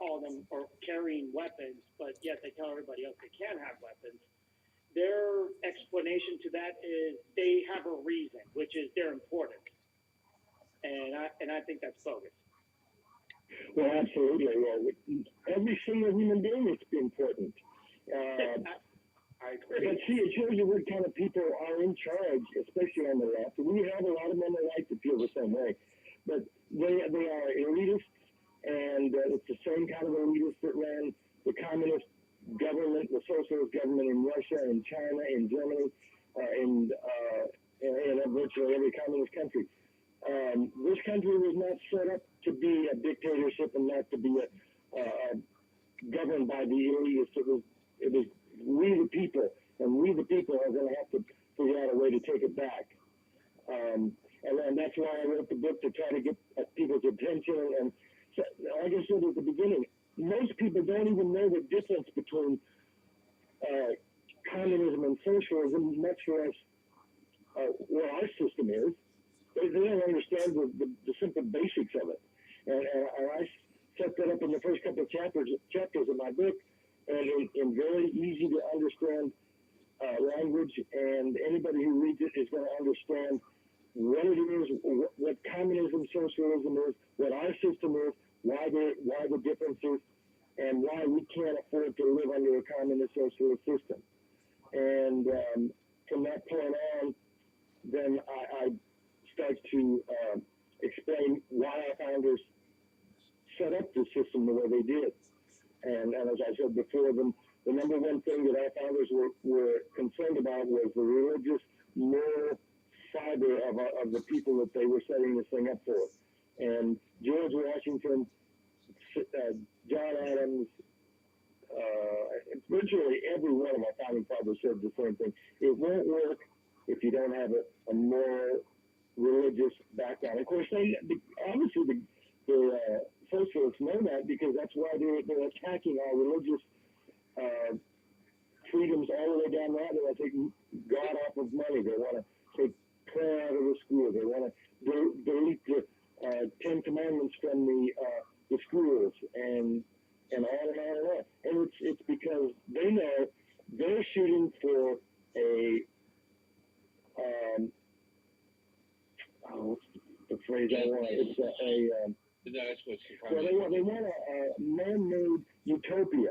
all of them are carrying weapons, but yet they tell everybody else they can't have weapons. Their explanation to that is they have a reason, which is they're important, and I think that's bogus. Well, absolutely. Well, every single human being is important. I agree. But see, it shows you what kind of people are in charge, especially on the left. We have a lot of men on the right that feel the same way, but they are elitists, and it's the same kind of elitists that ran the communist government, the socialist government in Russia, in China, in Germany, in virtually every communist country. This country was not set up to be a dictatorship and not to be governed by the elitists. It was we the people, and we the people are going to have to figure out a way to take it back. And that's why I wrote the book, to try to get people's attention. And so, like I said at the beginning, most people don't even know the difference between communism and socialism, much less what our system is. They don't understand the simple basics of it. And I set that up in the first couple of chapters of my book, and in very easy to understand language, and anybody who reads it is going to understand what it is, what communism, socialism is, what our system is, why the difference is, and why we can't afford to live under a communist socialist system. And from that point on, then I start to explain why our founders set up the system the way they did. And as I said before, the number one thing that our founders were concerned about was the religious, moral fiber of the people that they were setting this thing up for. And George Washington, John Adams, virtually every one of our founding fathers said the same thing. It won't work if you don't have a moral, religious background. Of course, obviously the socialists know that, because that's why they're attacking our religious freedoms all the way down the line. They want to take God off of money. They want to take prayer out of the schools. They want to delete the Ten Commandments from the schools, and on and on and on. And it's because they know they're shooting for a what's the phrase I want? It's well, they want a man-made utopia.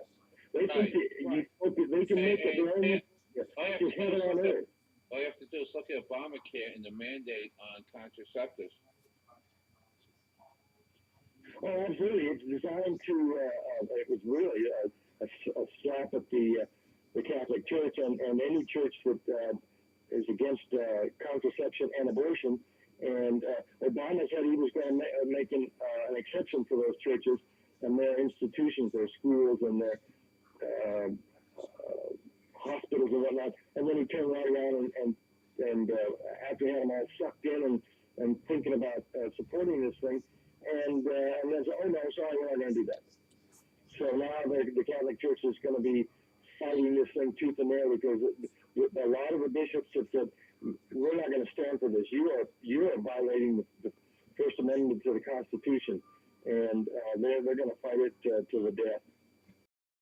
They think utopia, they can make it their own. Just heaven on earth. All you have to do is look at Obamacare and the mandate on contraceptives. Oh, absolutely. It's designed to. It was really a slap at the Catholic Church and any church that is against contraception and abortion. And Obama said he was going to make an exception for those churches and their institutions, their schools and their hospitals and whatnot. And then he turned right around and after having all sucked in and thinking about supporting this thing, and then said, oh no, sorry, we're not going to do that. So now the Catholic Church is going to be fighting this thing tooth and nail, because a lot of the bishops have said, we're not going to stand for this. You are violating the First Amendment to the Constitution, and they're going to fight it to the death.